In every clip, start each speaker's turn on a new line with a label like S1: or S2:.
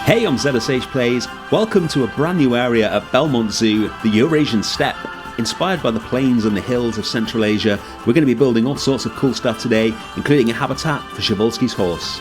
S1: Hey, I'm ZSH Plays. Welcome to a brand new area at Bellemont Zoo, the Eurasian Steppe. Inspired by the plains and the hills of Central Asia, we're going to be building all sorts of cool stuff today, including a habitat for Przewalski's horse.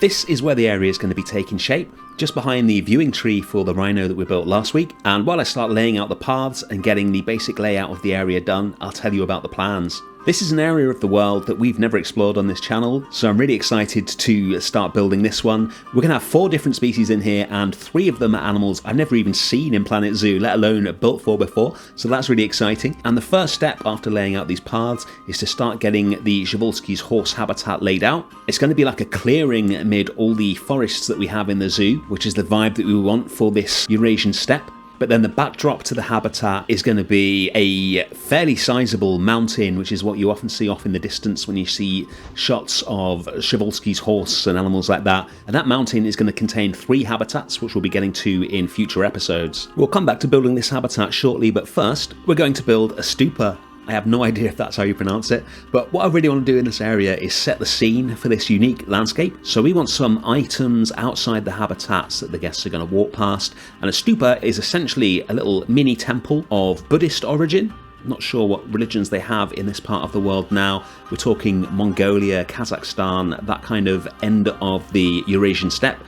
S1: This is where the area is going to be taking shape, just behind the viewing tree for the rhino that we built last week. And while I start laying out the paths and getting the basic layout of the area done, I'll tell you about the plans. This is an area of the world that we've never explored on this channel, so I'm really excited to start building this one. We're going to have 4 different species in here, and 3 of them are animals I've never even seen in Planet Zoo, let alone built for before, so that's really exciting. And the first step after laying out these paths is to start getting the Przewalski's horse habitat laid out. It's going to be like a clearing amid all the forests that we have in the zoo, which is the vibe that we want for this Eurasian steppe. But then the backdrop to the habitat is going to be a fairly sizable mountain, which is what you often see off in the distance when you see shots of Przewalski's horse and animals like that. And that mountain is going to contain 3 habitats, which we'll be getting to in future episodes. We'll come back to building this habitat shortly, but first we're going to build a stupa. I have no idea if that's how you pronounce it, but what I really want to do in this area is set the scene for this unique landscape. So we want some items outside the habitats that the guests are going to walk past, and a stupa is essentially a little mini temple of Buddhist origin. I'm not sure what religions they have in this part of the world now. We're talking Mongolia, Kazakhstan, that kind of end of the Eurasian steppe,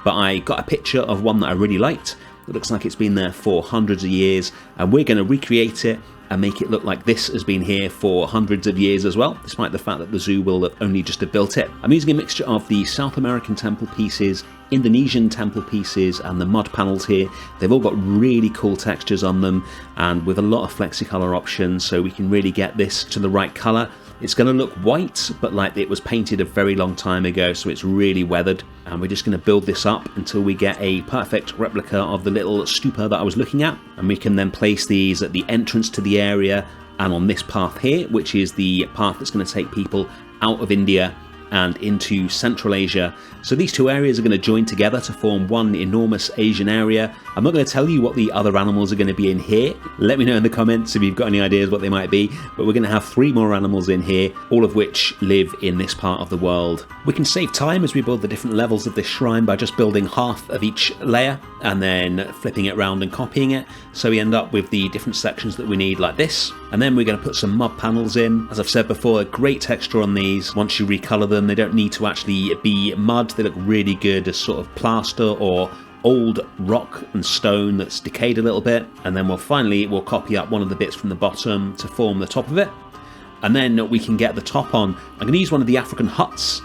S1: but I got a picture of one that I really liked. It looks like it's been there for hundreds of years, and we're going to recreate it and make it look like this has been here for hundreds of years as well, despite the fact that the zoo will have only just have built it. I'm using a mixture of the South American temple pieces, Indonesian temple pieces, and the mud panels here. They've all got really cool textures on them, and with a lot of flexi-color options, so we can really get this to the right color. It's going to look white, but like it was painted a very long time ago, so it's really weathered. And we're just going to build this up until we get a perfect replica of the little stupa that I was looking at. And we can then place these at the entrance to the area and on this path here, which is the path that's going to take people out of India and into Central Asia. So these 2 areas are going to join together to form one enormous Asian area. I'm not going to tell you what the other animals are going to be in here. Let me know in the comments if you've got any ideas what they might be, but we're going to have 3 more animals in here, all of which live in this part of the world. We can save time as we build the different levels of this shrine by just building half of each layer and then flipping it around and copying it, so we end up with the different sections that we need like this. And then we're going to put some mud panels in. As I've said before, a great texture on these. Once you recolor them, they don't need to actually be mud. They look really good as sort of plaster or old rock and stone that's decayed a little bit. And then we'll copy up one of the bits from the bottom to form the top of it. And then we can get the top on. I'm going to use one of the African huts,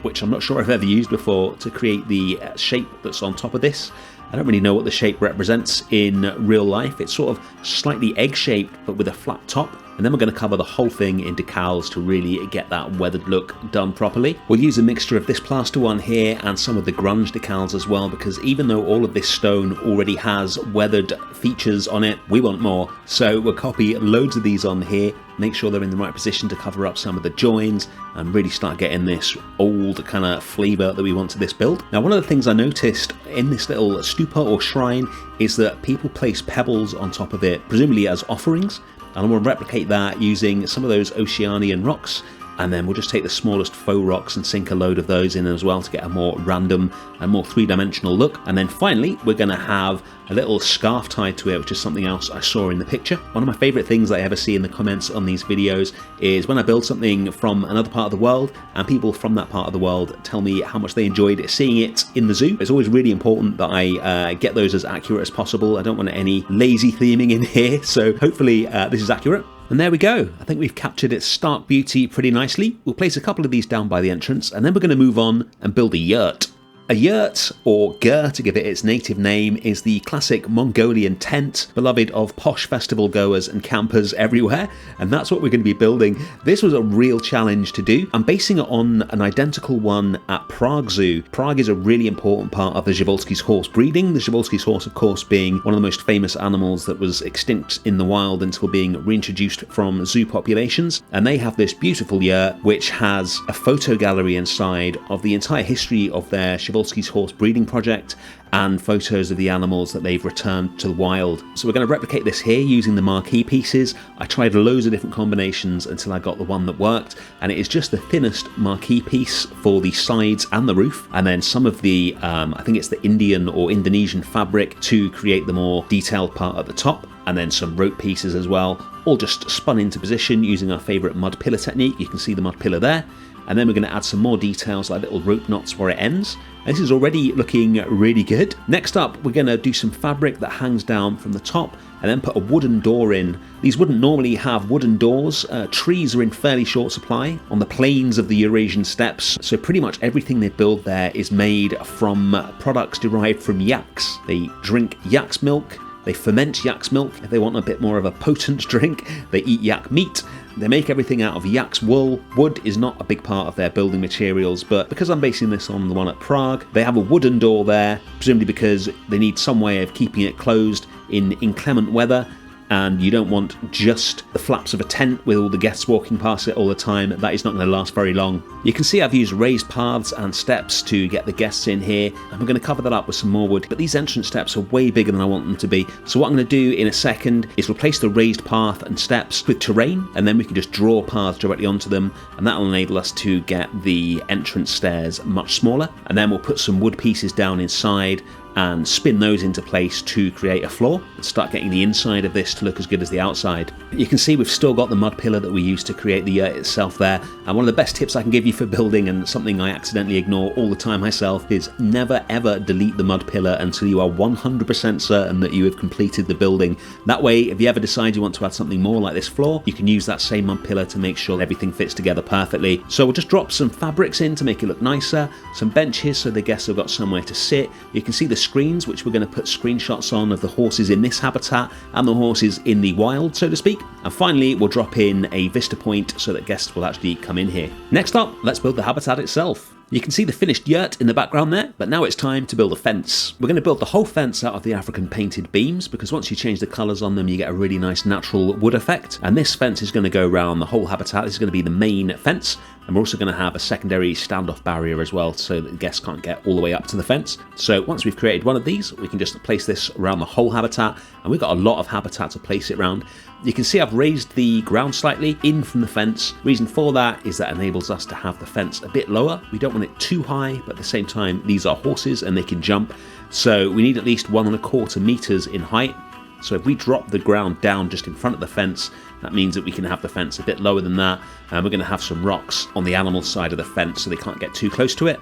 S1: which I'm not sure I've ever used before, to create the shape that's on top of this. I don't really know what the shape represents in real life. It's sort of slightly egg-shaped, but with a flat top. And then we're going to cover the whole thing in decals to really get that weathered look done properly. We'll use a mixture of this plaster one here and some of the grunge decals as well, because even though all of this stone already has weathered features on it, we want more. So we'll copy loads of these on here, make sure they're in the right position to cover up some of the joins and really start getting this old kind of flavour that we want to this build. Now, one of the things I noticed in this little stupa or shrine is that people place pebbles on top of it, presumably as offerings. And I want to replicate that using some of those Oceanian rocks, and then we'll just take the smallest faux rocks and sink a load of those in as well to get a more random and more 3-dimensional look. And then finally we're going to have a little scarf tied to it, which is something else I saw in the picture. One of my favourite things I ever see in the comments on these videos is when I build something from another part of the world and people from that part of the world tell me how much they enjoyed seeing it in the zoo. It's always really important that I get those as accurate as possible. I don't want any lazy theming in here, so hopefully this is accurate. And there we go. I think we've captured its stark beauty pretty nicely. We'll place a couple of these down by the entrance, and then we're going to move on and build a yurt. A yurt, or ger to give it its native name, is the classic Mongolian tent, beloved of posh festival goers and campers everywhere, and that's what we're going to be building. This was a real challenge to do. I'm basing it on an identical one at Prague Zoo. Prague is a really important part of the Przewalski's horse breeding, the Przewalski's horse of course being one of the most famous animals that was extinct in the wild until being reintroduced from zoo populations, and they have this beautiful yurt which has a photo gallery inside of the entire history of their Przewalski's horse breeding project and photos of the animals that they've returned to the wild. So we're going to replicate this here using the marquee pieces. I tried loads of different combinations until I got the one that worked, and it is just the thinnest marquee piece for the sides and the roof, and then some of the, I think it's the Indian or Indonesian fabric to create the more detailed part at the top, and then some rope pieces as well, all just spun into position using our favourite mud pillar technique. You can see the mud pillar there. And then we're going to add some more details like little rope knots where it ends. And this is already looking really good. Next up, we're going to do some fabric that hangs down from the top and then put a wooden door in. These wouldn't normally have wooden doors. Trees are in fairly short supply on the plains of the Eurasian steppes. So pretty much everything they build there is made from products derived from yaks. They drink yak's milk. They ferment yak's milk. If they want a bit more of a potent drink, they eat yak meat. They make everything out of yak's wool. Wood is not a big part of their building materials, but because I'm basing this on the one at Prague, they have a wooden door there, presumably because they need some way of keeping it closed in inclement weather. And you don't want just the flaps of a tent with all the guests walking past it all the time. That is not going to last very long. You can see I've used raised paths and steps to get the guests in here, and we're going to cover that up with some more wood. But these entrance steps are way bigger than I want them to be. So what I'm going to do in a second is replace the raised path and steps with terrain, and then we can just draw paths directly onto them, and that will enable us to get the entrance stairs much smaller. And then we'll put some wood pieces down inside and spin those into place to create a floor and start getting the inside of this to look as good as the outside. You can see we've still got the mud pillar that we used to create the yurt itself there, and one of the best tips I can give you for building, and something I accidentally ignore all the time myself, is never ever delete the mud pillar until you are 100% certain that you have completed the building. That way, if you ever decide you want to add something more like this floor, you can use that same mud pillar to make sure everything fits together perfectly. So we'll just drop some fabrics in to make it look nicer, some benches so the guests have got somewhere to sit. You can see the screens, which we're going to put screenshots on of the horses in this habitat and the horses in the wild, so to speak. And finally, we'll drop in a vista point so that guests will actually come in here. Next up, let's build the habitat itself. You can see the finished yurt in the background there, but now it's time to build a fence. We're going to build the whole fence out of the African painted beams, because once you change the colours on them, you get a really nice natural wood effect. And this fence is going to go around the whole habitat. This is going to be the main fence. And we're also going to have a secondary standoff barrier as well, so that the guests can't get all the way up to the fence. So once we've created one of these, we can just place this around the whole habitat, and we've got a lot of habitat to place it around. You can see I've raised the ground slightly in from the fence. Reason for that is that enables us to have the fence a bit lower. We don't want it too high, but at the same time, these are horses and they can jump. So we need at least 1¼ meters in height. So if we drop the ground down just in front of the fence, that means that we can have the fence a bit lower than that. And we're going to have some rocks on the animal side of the fence so they can't get too close to it.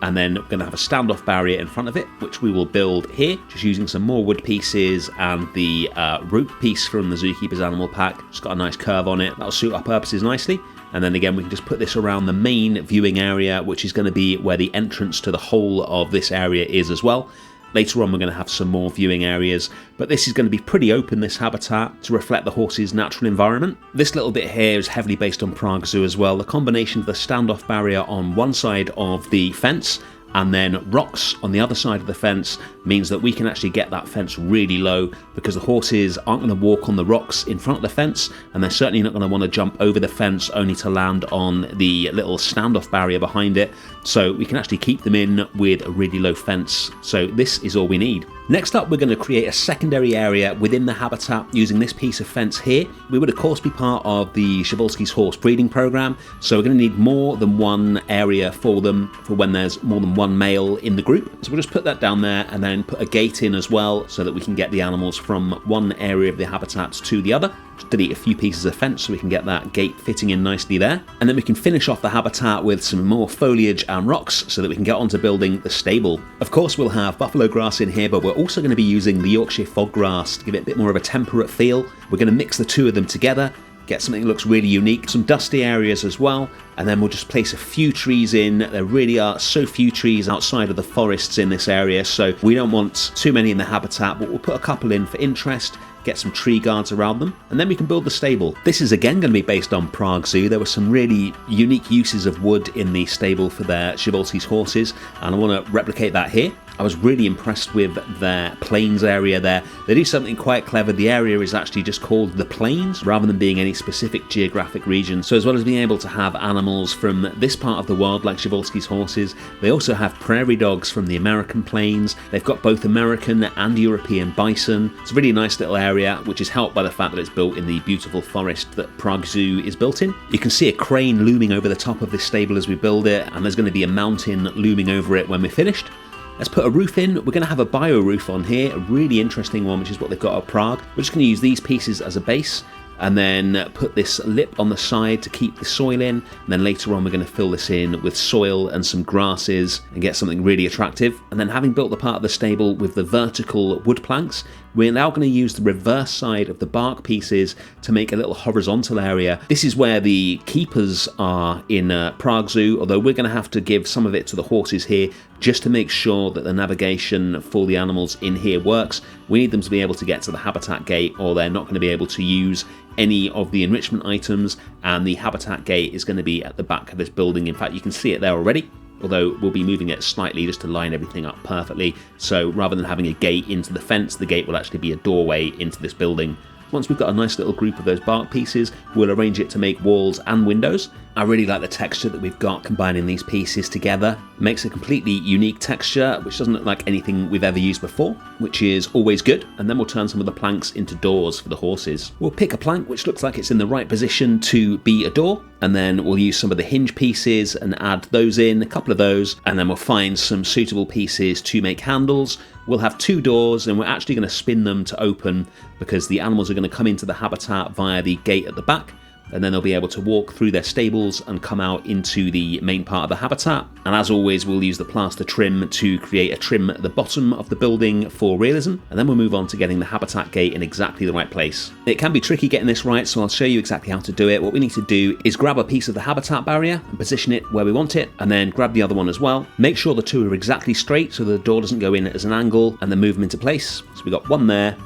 S1: And then we're going to have a standoff barrier in front of it, which we will build here, just using some more wood pieces and the rope piece from the Zookeeper's Animal Pack. It's got a nice curve on it. That'll suit our purposes nicely. And then again, we can just put this around the main viewing area, which is going to be where the entrance to the whole of this area is as well. Later on, we're going to have some more viewing areas, but this is going to be pretty open, this habitat, to reflect the horse's natural environment. This little bit here is heavily based on Prague Zoo as well. The combination of the standoff barrier on one side of the fence and then rocks on the other side of the fence means that we can actually get that fence really low, because the horses aren't going to walk on the rocks in front of the fence, and they're certainly not going to want to jump over the fence only to land on the little standoff barrier behind it. So we can actually keep them in with a really low fence. So this is all we need. Next up, we're going to create a secondary area within the habitat using this piece of fence here. We would of course be part of the Przewalski's horse breeding program, so we're going to need more than one area for them for when there's more than one male in the group. So we'll just put that down there and then put a gate in as well so that we can get the animals from one area of the habitat to the other. Just delete a few pieces of fence so we can get that gate fitting in nicely there. And then we can finish off the habitat with some more foliage and rocks so that we can get on to building the stable. Of course, we'll have buffalo grass in here, but we're also going to be using the Yorkshire fog grass to give it a bit more of a temperate feel. We're going to mix the two of them together, get something that looks really unique, some dusty areas as well, and then we'll just place a few trees in. There really are so few trees outside of the forests in this area, so we don't want too many in the habitat, but we'll put a couple in for interest, get some tree guards around them, and then we can build the stable. This is again going to be based on Prague Zoo. There were some really unique uses of wood in the stable for their Przewalski's horses, and I want to replicate that here. I was really impressed with their plains area there. They do something quite clever. The area is actually just called the plains rather than being any specific geographic region. So as well as being able to have animals from this part of the world like Przewalski's horses, they also have prairie dogs from the American plains. They've got both American and European bison. It's a really nice little area, which is helped by the fact that it's built in the beautiful forest that Prague Zoo is built in. You can see a crane looming over the top of this stable as we build it, and there's going to be a mountain looming over it when we're finished. Let's put a roof in. We're going to have a bio roof on here, a really interesting one, which is what they've got at Prague. We're just going to use these pieces as a base and then put this lip on the side to keep the soil in, and then later on we're going to fill this in with soil and some grasses and get something really attractive. And then having built the part of the stable with the vertical wood planks, we're now going to use the reverse side of the bark pieces to make a little horizontal area. This is where the keepers are in Prague Zoo, although we're going to have to give some of it to the horses here just to make sure that the navigation for the animals in here works. We need them to be able to get to the habitat gate, or they're not going to be able to use any of the enrichment items, and the habitat gate is going to be at the back of this building. In fact, you can see it there already, although we'll be moving it slightly just to line everything up perfectly. So rather than having a gate into the fence, the gate will actually be a doorway into this building. Once we've got a nice little group of those bark pieces, we'll arrange it to make walls and windows. I really like the texture that we've got combining these pieces together. It makes a completely unique texture, which doesn't look like anything we've ever used before, which is always good. And then we'll turn some of the planks into doors for the horses. We'll pick a plank which looks like it's in the right position to be a door, and then we'll use some of the hinge pieces and add those in, a couple of those, and then we'll find some suitable pieces to make handles. We'll have 2 doors, and we're actually going to spin them to open because the animals are going to come into the habitat via the gate at the back, and then they'll be able to walk through their stables and come out into the main part of the habitat. And as always, we'll use the plaster trim to create a trim at the bottom of the building for realism, and then we'll move on to getting the habitat gate in exactly the right place. It can be tricky getting this right, so I'll show you exactly how to do it. What we need to do is grab a piece of the habitat barrier and position it where we want it, and then grab the other one as well. Make sure the 2 are exactly straight so the door doesn't go in as an angle, and then move them into place. So we've got one there,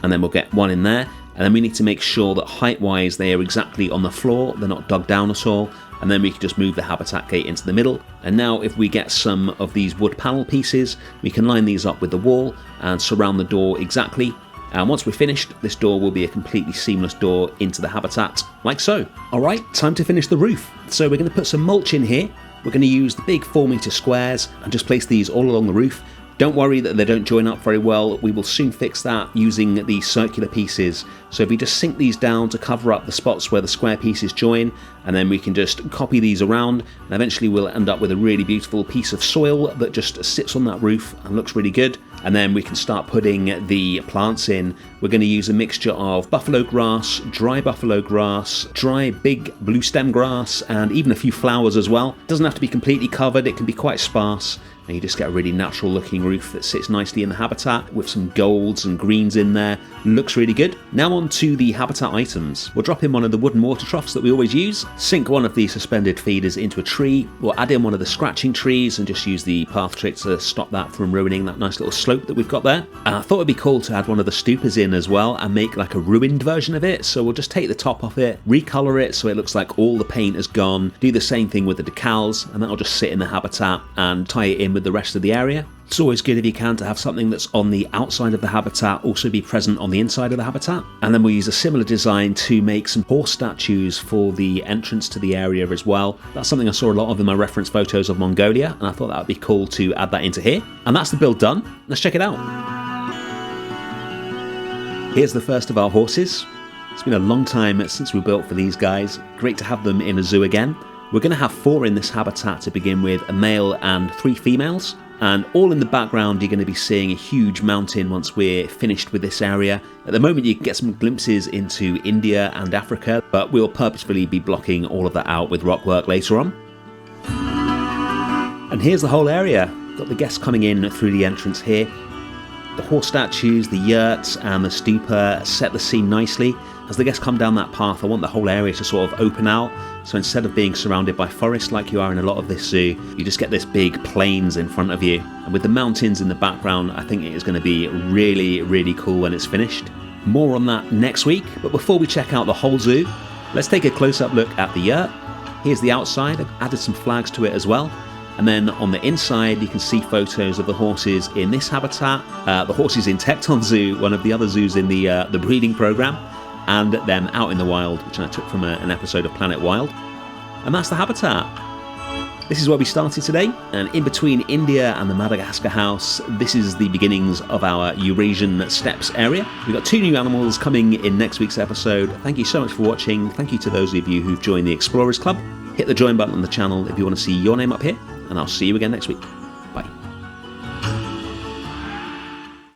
S1: and then we'll get one in there. And then we need to make sure that height-wise they are exactly on the floor, they're not dug down at all, and then we can just move the habitat gate into the middle. And now if we get some of these wood panel pieces, we can line these up with the wall and surround the door exactly. And once we're finished, this door will be a completely seamless door into the habitat, like so. Alright, time to finish the roof. So we're going to put some mulch in here. We're going to use the big 4-meter squares and just place these all along the roof. Don't worry that they don't join up very well, we will soon fix that using the circular pieces. So if we just sink these down to cover up the spots where the square pieces join, and then we can just copy these around, and eventually we'll end up with a really beautiful piece of soil that just sits on that roof and looks really good. And then we can start putting the plants in. We're going to use a mixture of buffalo grass, dry big blue stem grass, and even a few flowers as well. It doesn't have to be completely covered, it can be quite sparse. And you just get a really natural looking roof that sits nicely in the habitat with some golds and greens in there. Looks really good. Now on to the habitat items. We'll drop in one of the wooden water troughs that we always use, sink one of these suspended feeders into a tree, we'll add in one of the scratching trees and just use the path trick to stop that from ruining that nice little slope that we've got there. I thought it'd be cool to add one of the stupas in as well and make like a ruined version of it, so we'll just take the top off it, recolor it so it looks like all the paint has gone, do the same thing with the decals, and that'll just sit in the habitat and tie it in with the rest of the area. It's always good if you can to have something that's on the outside of the habitat also be present on the inside of the habitat. And then we'll use a similar design to make some horse statues for the entrance to the area as well. That's something I saw a lot of in my reference photos of Mongolia, and I thought that would be cool to add that into here. And that's the build done. Let's check it out. Here's the first of our horses. It's been a long time since we built for these guys. Great to have them in a zoo again. We're going to have 4 in this habitat to begin with, a male and 3 females. And all in the background you're going to be seeing a huge mountain once we're finished with this area. At the moment you can get some glimpses into India and Africa, but we'll purposefully be blocking all of that out with rock work later on. And here's the whole area. Got the guests coming in through the entrance here. The horse statues, the yurts and the stupa set the scene nicely. As the guests come down that path, I want the whole area to sort of open out. So instead of being surrounded by forest like you are in a lot of this zoo, you just get this big plains in front of you. And with the mountains in the background, I think it is going to be really, really cool when it's finished. More on that next week, but before we check out the whole zoo, let's take a close-up look at the yurt. Here's the outside, I've added some flags to it as well. And then on the inside, you can see photos of the horses in this habitat, the horses in Tecton Zoo, one of the other zoos in the breeding program, and them out in the wild, which I took from an episode of Planet Wild. And that's the habitat. This is where we started today, and in between India and the Madagascar house, this is the beginnings of our Eurasian Steppes area. We've got 2 new animals coming in next week's episode. Thank you so much for watching. Thank you to those of you who've joined the Explorers Club. Hit the join button on the channel if you want to see your name up here, and I'll see you again next week.